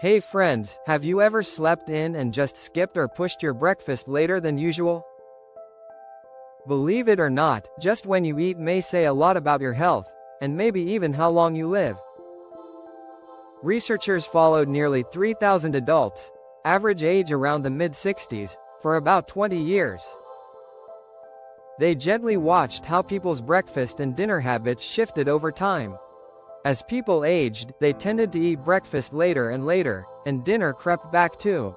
Hey friends, have you ever slept in and just skipped or pushed your breakfast later than usual? Believe it or not, just when you eat may say a lot about your health, and maybe even how long you live. Researchers followed nearly 3,000 adults, average age around the mid-60s, for about 20 years. They gently watched how people's breakfast and dinner habits shifted over time. As people aged, they tended to eat breakfast later and later, and dinner crept back too.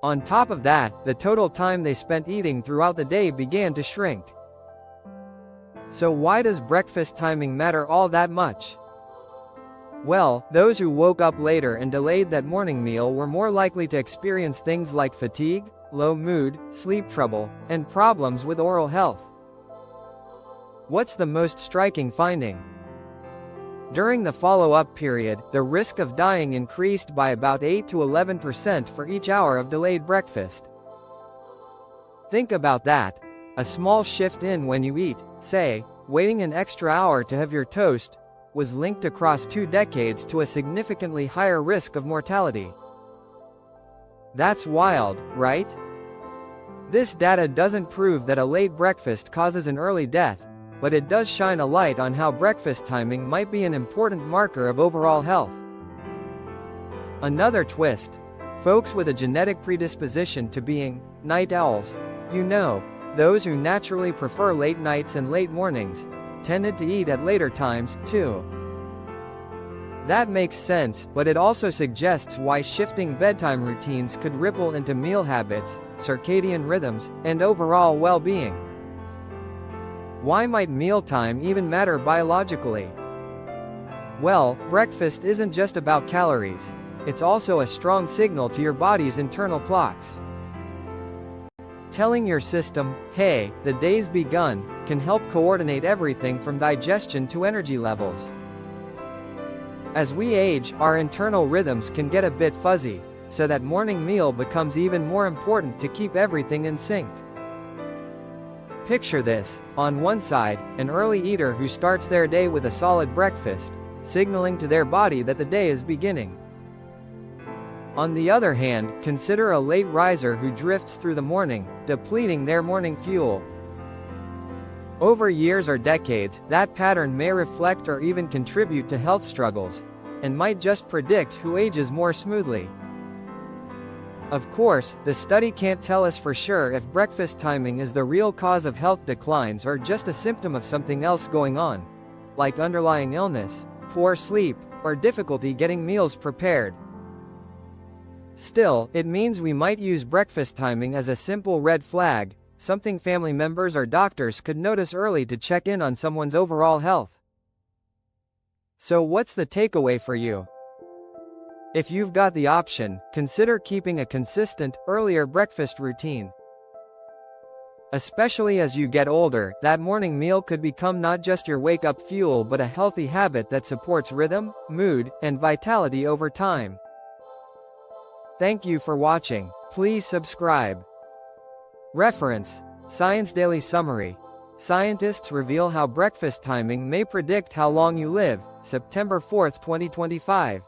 On top of that, the total time they spent eating throughout the day began to shrink. So why does breakfast timing matter all that much? Well, those who woke up later and delayed that morning meal were more likely to experience things like fatigue, low mood, sleep trouble, and problems with oral health. What's the most striking finding? During the follow-up period, the risk of dying increased by about 8 to 11% for each hour of delayed breakfast. Think about that. A small shift in when you eat, say, waiting an extra hour to have your toast, was linked across 2 decades to a significantly higher risk of mortality. That's wild, right? This data doesn't prove that a late breakfast causes an early death, but it does shine a light on how breakfast timing might be an important marker of overall health. Another twist: folks with a genetic predisposition to being night owls, those who naturally prefer late nights and late mornings, tended to eat at later times, too. That makes sense, but it also suggests why shifting bedtime routines could ripple into meal habits, circadian rhythms, and overall well-being. Why might mealtime even matter biologically? Well, breakfast isn't just about calories. It's also a strong signal to your body's internal clocks. Telling your system, hey, the day's begun, can help coordinate everything from digestion to energy levels. As we age, our internal rhythms can get a bit fuzzy, so that morning meal becomes even more important to keep everything in sync. Picture this: on one side, an early eater who starts their day with a solid breakfast, signaling to their body that the day is beginning. On the other hand, consider a late riser who drifts through the morning, depleting their morning fuel. Over years or decades, that pattern may reflect or even contribute to health struggles, and might just predict who ages more smoothly. Of course, the study can't tell us for sure if breakfast timing is the real cause of health declines or just a symptom of something else going on, like underlying illness, poor sleep, or difficulty getting meals prepared. Still, it means we might use breakfast timing as a simple red flag, something family members or doctors could notice early to check in on someone's overall health. So what's the takeaway for you? If you've got the option, consider keeping a consistent, earlier breakfast routine. Especially as you get older, that morning meal could become not just your wake-up fuel but a healthy habit that supports rhythm, mood, and vitality over time. Thank you for watching. Please subscribe. Reference: Science Daily Summary. Scientists reveal how breakfast timing may predict how long you live, September 4, 2025.